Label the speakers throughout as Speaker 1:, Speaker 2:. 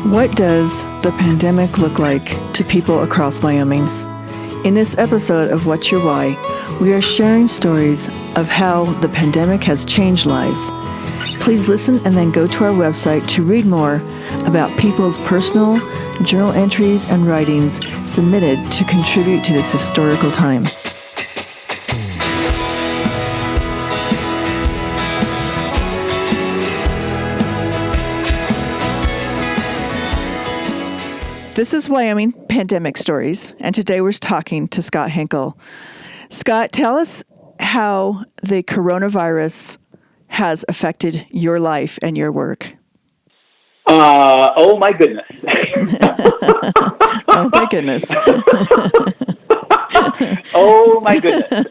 Speaker 1: What does the pandemic look like to people across Wyoming? In this episode of What's Your Why, we are sharing stories of how the pandemic has changed lives. Please listen and then go to our website to read more about people's personal journal entries and writings submitted to contribute to this historical time. This is Wyoming Pandemic Stories, and today we're talking to Scott Henkel. Scott, tell us how the coronavirus has affected your life and your work.
Speaker 2: Oh my goodness.
Speaker 1: Oh my goodness.
Speaker 2: Oh my goodness.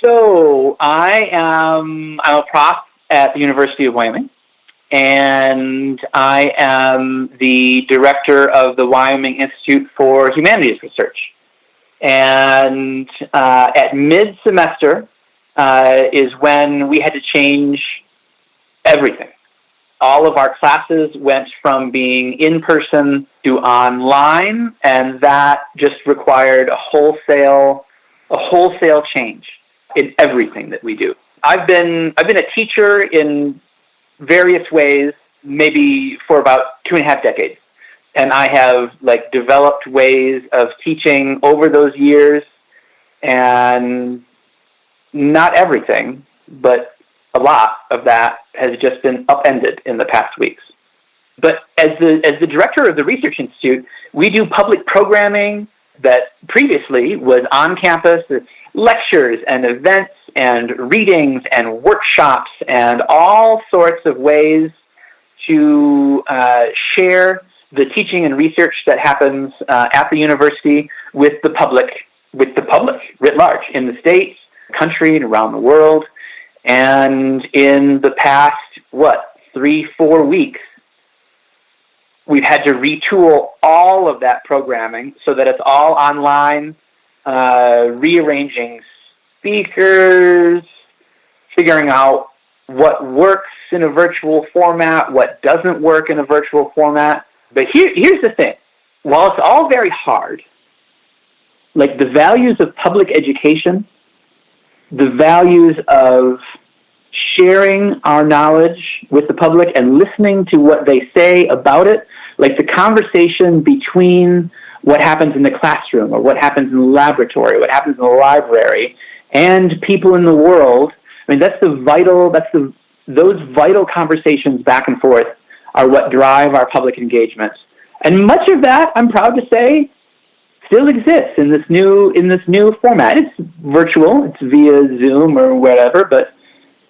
Speaker 2: So I'm a prof at the University of Wyoming, and I am the director of the Wyoming Institute for Humanities Research. And at mid-semester is when we had to change everything. All of our classes went from being in-person to online, and that just required a wholesale change in everything that we do. I've been a teacher in various ways, maybe for about 2.5 decades. And I have developed ways of teaching over those years, and not everything, but a lot of that has just been upended in the past weeks. But as the director of the Research Institute, we do public programming that previously was on campus, lectures and events and readings and workshops and all sorts of ways to share the teaching and research that happens at the university with the public writ large in the States, country, and around the world. And in the past, 3-4 weeks, we've had to retool all of that programming so that it's all online, rearranging speakers, figuring out what works in a virtual format, what doesn't work in a virtual format. But here's the thing. While it's all very hard, the values of public education, the values of sharing our knowledge with the public and listening to what they say about it, the conversation between what happens in the classroom or what happens in the laboratory, what happens in the library, and people in the world, those vital conversations back and forth are what drive our public engagement. And much of that, I'm proud to say, still exists in this new format. It's virtual, it's via Zoom or whatever, but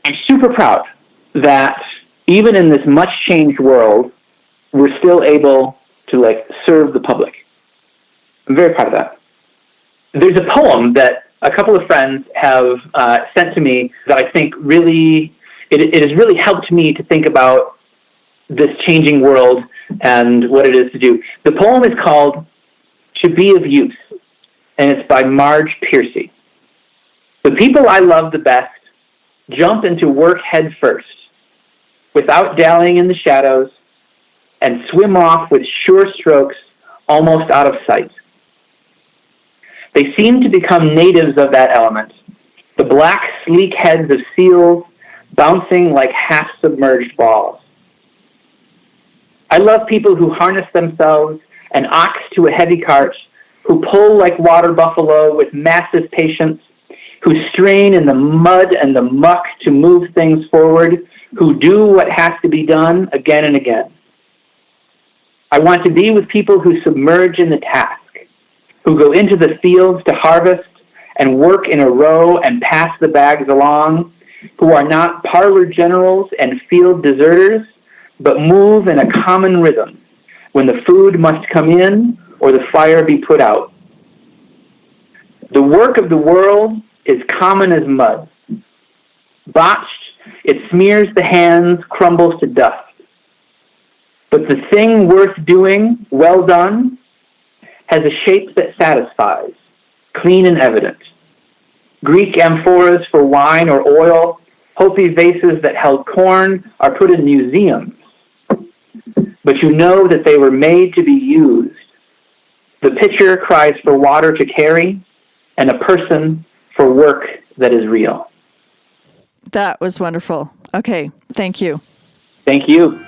Speaker 2: I'm super proud that even in this much changed world, we're still able to serve the public. I'm very proud of that. There's a poem that a couple of friends have sent to me that I think really, it has really helped me to think about this changing world and what it is to do. The poem is called To Be of Use, and it's by Marge Piercy. The people I love the best jump into work head first, without dallying in the shadows, and swim off with sure strokes almost out of sight. They seem to become natives of that element, the black, sleek heads of seals bouncing like half-submerged balls. I love people who harness themselves an ox to a heavy cart, who pull like water buffalo with massive patience, who strain in the mud and the muck to move things forward, who do what has to be done again and again. I want to be with people who submerge in the task, who go into the fields to harvest and work in a row and pass the bags along, who are not parlor generals and field deserters, but move in a common rhythm when the food must come in or the fire be put out. The work of the world is common as mud. Botched, it smears the hands, crumbles to dust. But the thing worth doing, well done, has a shape that satisfies, clean and evident. Greek amphoras for wine or oil, Hopi vases that held corn are put in museums, but you know that they were made to be used. The pitcher cries for water to carry, and a person for work that is real.
Speaker 1: That was wonderful. Okay, thank you.
Speaker 2: Thank you.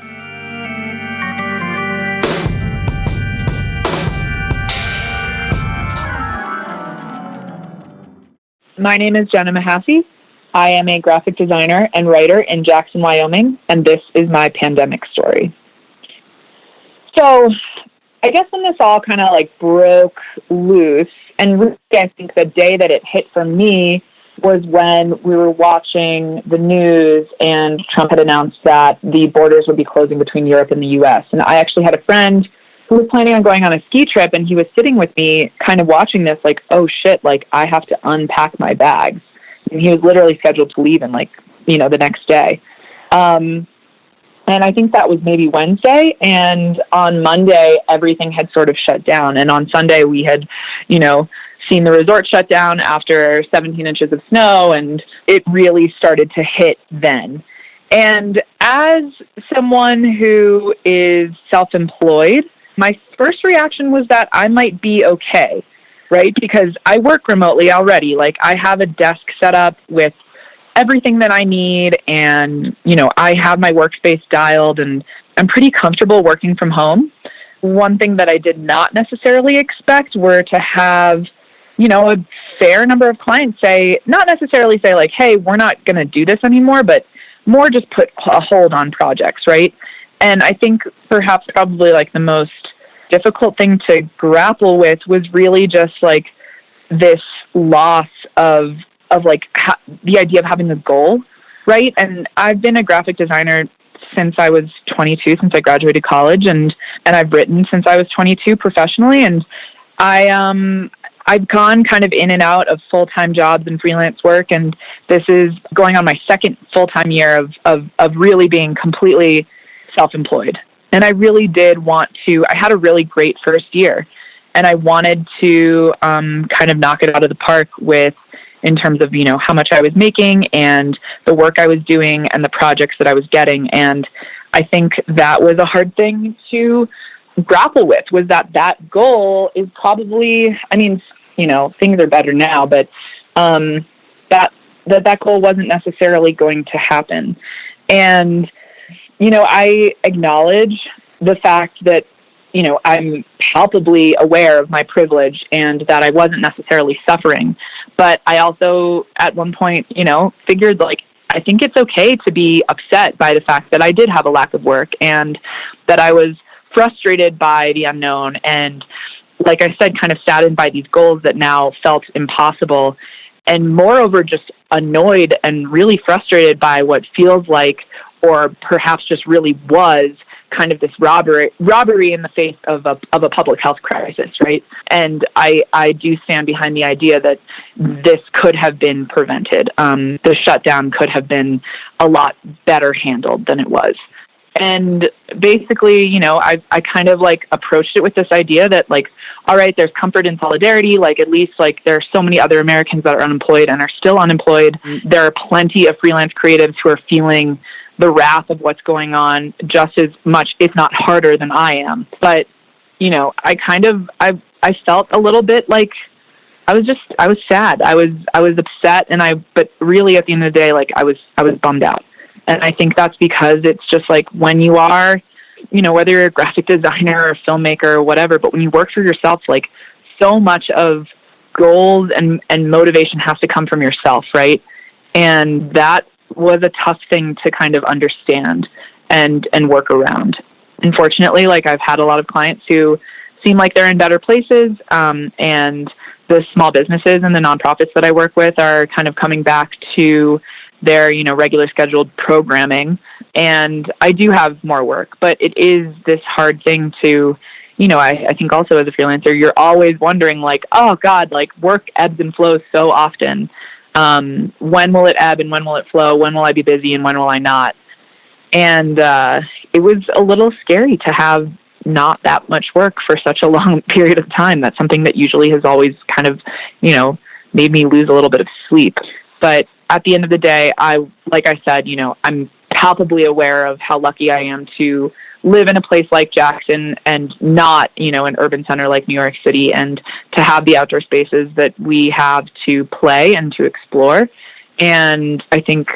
Speaker 3: My name is Jenna Mahaffey. I am a graphic designer and writer in Jackson, Wyoming, and this is my pandemic story. So I guess when this all kind of like broke loose, and really I think the day that it hit for me was when we were watching the news and Trump had announced that the borders would be closing between Europe and the U.S. And I actually had a friend who was planning on going on a ski trip, and he was sitting with me kind of watching this like, oh shit, like I have to unpack my bags. And he was literally scheduled to leave in like, the next day. And I think that was maybe Wednesday. And on Monday, everything had sort of shut down. And on Sunday, we had, seen the resort shut down after 17 inches of snow. And it really started to hit then. And as someone who is self-employed, my first reaction was that I might be okay, right? Because I work remotely already. Like I have a desk set up with everything that I need, and, I have my workspace dialed, and I'm pretty comfortable working from home. One thing that I did not necessarily expect were to have, a fair number of clients not necessarily say like, hey, we're not going to do this anymore, but more just put a hold on projects, right? And I think perhaps probably like the most difficult thing to grapple with was really just like this loss of like the idea of having a goal, right? And I've been a graphic designer since I was 22, since I graduated college, and I've written since I was 22 professionally, and I've gone kind of in and out of full-time jobs and freelance work, and this is going on my second full-time year of really being completely self-employed. And I really did want to, I had a really great first year, and I wanted to kind of knock it out of the park in terms of, how much I was making and the work I was doing and the projects that I was getting. And I think that was a hard thing to grapple with, was that goal is probably, things are better now, but that goal wasn't necessarily going to happen. And I acknowledge the fact that, I'm palpably aware of my privilege and that I wasn't necessarily suffering. But I also, at one point, figured like, I think it's okay to be upset by the fact that I did have a lack of work and that I was frustrated by the unknown. And like I said, kind of saddened by these goals that now felt impossible. And moreover, just annoyed and really frustrated by what feels like, or perhaps just really was, kind of this robbery in the face of a public health crisis, right? And I do stand behind the idea that this could have been prevented. The shutdown could have been a lot better handled than it was. And basically, I kind of like approached it with this idea that like, all right, there's comfort in solidarity. Like at least like there are so many other Americans that are unemployed and are still unemployed. There are plenty of freelance creatives who are feeling the wrath of what's going on just as much, if not harder than I am. But, I felt a little bit like I was sad. I was upset, but really at the end of the day, like I was bummed out. And I think that's because it's just like when you are, whether you're a graphic designer or a filmmaker or whatever, but when you work for yourself, like so much of goals and motivation has to come from yourself, right? And that was a tough thing to kind of understand and work around. Unfortunately, like I've had a lot of clients who seem like they're in better places, and the small businesses and the nonprofits that I work with are kind of coming back to their, regular scheduled programming. And I do have more work, but it is this hard thing to, I think also as a freelancer, you're always wondering like, oh God, like work ebbs and flows so often. When will it ebb and when will it flow? When will I be busy and when will I not? And it was a little scary to have not that much work for such a long period of time. That's something that usually has always kind of, made me lose a little bit of sleep. But at the end of the day, like I said, I'm palpably aware of how lucky I am to live in a place like Jackson and not, an urban center like New York City, and to have the outdoor spaces that we have to play and to explore. And I think,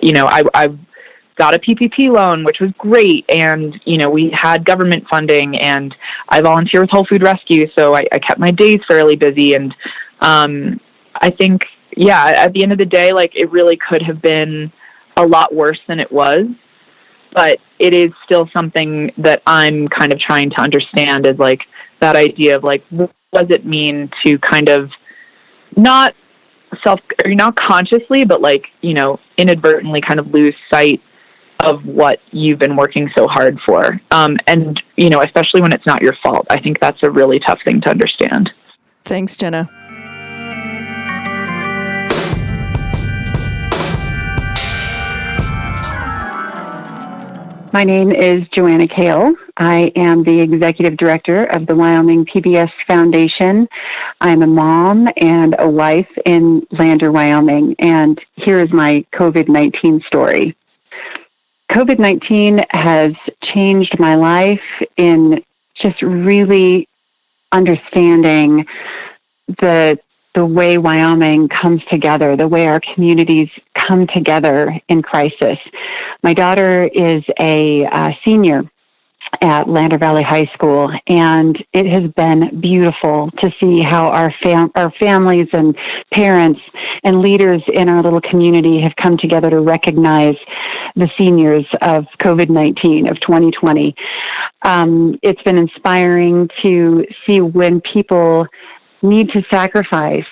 Speaker 3: I've got a PPP loan, which was great. And, we had government funding, and I volunteer with Whole Food Rescue. So I kept my days fairly busy. And I think, at the end of the day, like, it really could have been a lot worse than it was. But it is still something that I'm kind of trying to understand, is like that idea of like, what does it mean to kind of not consciously, but like, inadvertently kind of lose sight of what you've been working so hard for. And, especially when it's not your fault. I think that's a really tough thing to understand.
Speaker 1: Thanks, Jenna.
Speaker 4: My name is Joanna Kale. I am the executive director of the Wyoming PBS Foundation. I'm a mom and a wife in Lander, Wyoming, and here is my COVID-19 story. COVID-19 has changed my life in just really understanding the way Wyoming comes together, the way our communities come together in crisis. My daughter is a senior at Lander Valley High School, and it has been beautiful to see how our families and parents and leaders in our little community have come together to recognize the seniors of COVID-19 of 2020. It's been inspiring to see when people need to sacrifice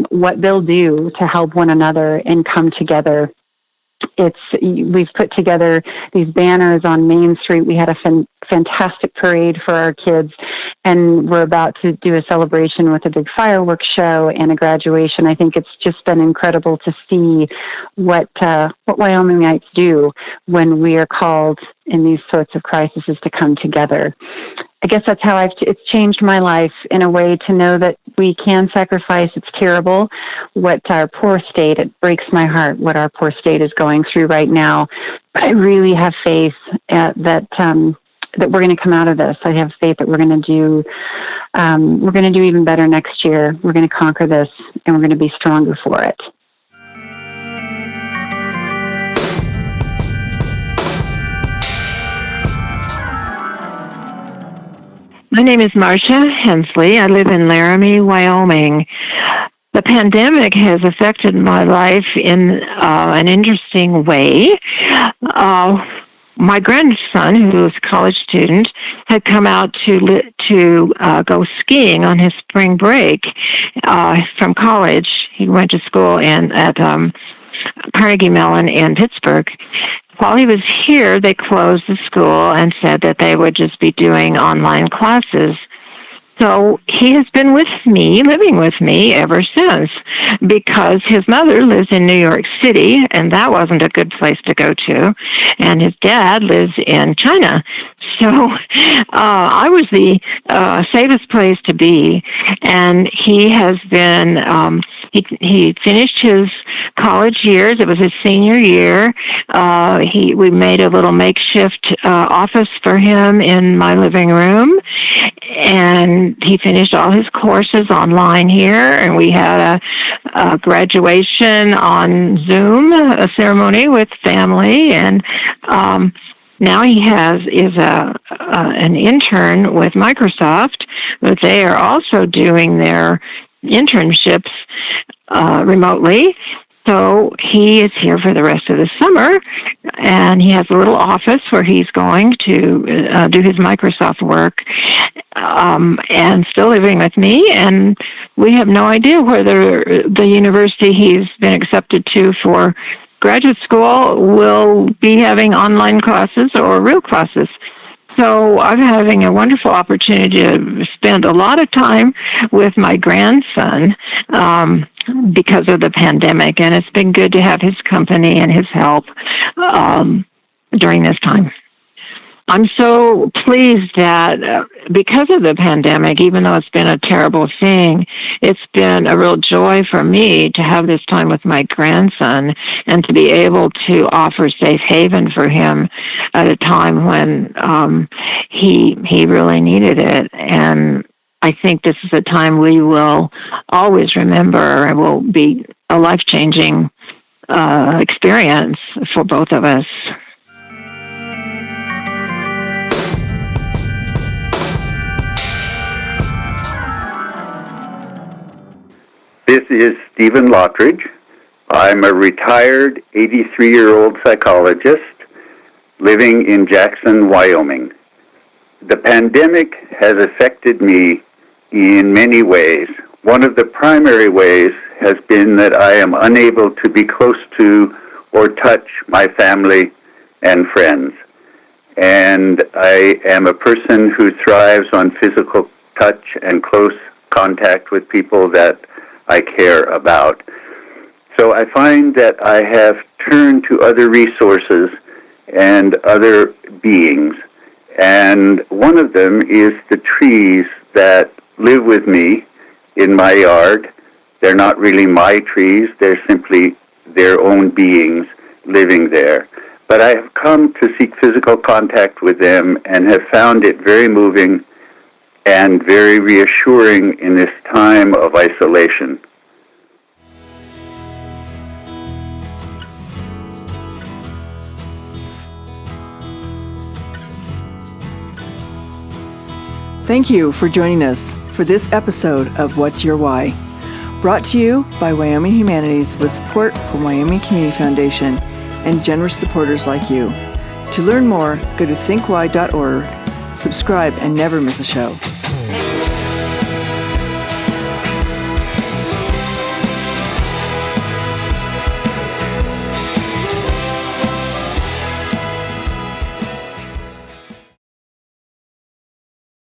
Speaker 4: what they'll do to help one another and come together. We've put together these banners on Main Street. We had a fantastic parade for our kids, and we're about to do a celebration with a big fireworks show and a graduation. I think it's just been incredible to see what Wyomingites do when we are called in these sorts of crises to come together. I guess that's how it's changed my life in a way to know that we can sacrifice. It's terrible what our poor state, it breaks my heart what our poor state is going through right now. But I really have faith that we're going to come out of this. I have faith that we're going to do even better next year. We're going to conquer this, and we're going to be stronger for it.
Speaker 5: My name is Marsha Hensley. I live in Laramie, Wyoming. The pandemic has affected my life in an interesting way. My grandson, who was a college student, had come out to go skiing on his spring break from college. He went to school at Carnegie Mellon in Pittsburgh. While he was here, they closed the school and said that they would just be doing online classes. So he has been living with me ever since, because his mother lives in New York City, and that wasn't a good place to go to, and his dad lives in China. So I was the safest place to be, and he has been, he finished his college years. It was his senior year. We made a little makeshift office for him in my living room, and he finished all his courses online here, and we had a graduation on Zoom, a ceremony with family, and now he is an intern with Microsoft, but they are also doing their internships remotely. So he is here for the rest of the summer, and he has a little office where he's going to do his Microsoft work, and still living with me. And we have no idea whether the university he's been accepted to for graduate school will be having online classes or real classes. So I'm having a wonderful opportunity to spend a lot of time with my grandson because of the pandemic, and it's been good to have his company and his help during this time. I'm so pleased that because of the pandemic, even though it's been a terrible thing, it's been a real joy for me to have this time with my grandson and to be able to offer safe haven for him at a time when he really needed it. And I think this is a time we will always remember and will be a life-changing experience for both of us.
Speaker 6: This is Stephen Lotrich. I'm a retired 83-year-old psychologist living in Jackson, Wyoming. The pandemic has affected me in many ways. One of the primary ways has been that I am unable to be close to or touch my family and friends. And I am a person who thrives on physical touch and close contact with people that I care about. So I find that I have turned to other resources and other beings. And one of them is the trees that live with me in my yard. They're not really my trees, they're simply their own beings living there. But I have come to seek physical contact with them and have found it very moving and very reassuring in this time of isolation.
Speaker 1: Thank you for joining us for this episode of What's Your Why? Brought to you by Wyoming Humanities with support from Wyoming Community Foundation and generous supporters like you. To learn more, go to thinkwhy.org, subscribe, and never miss a show.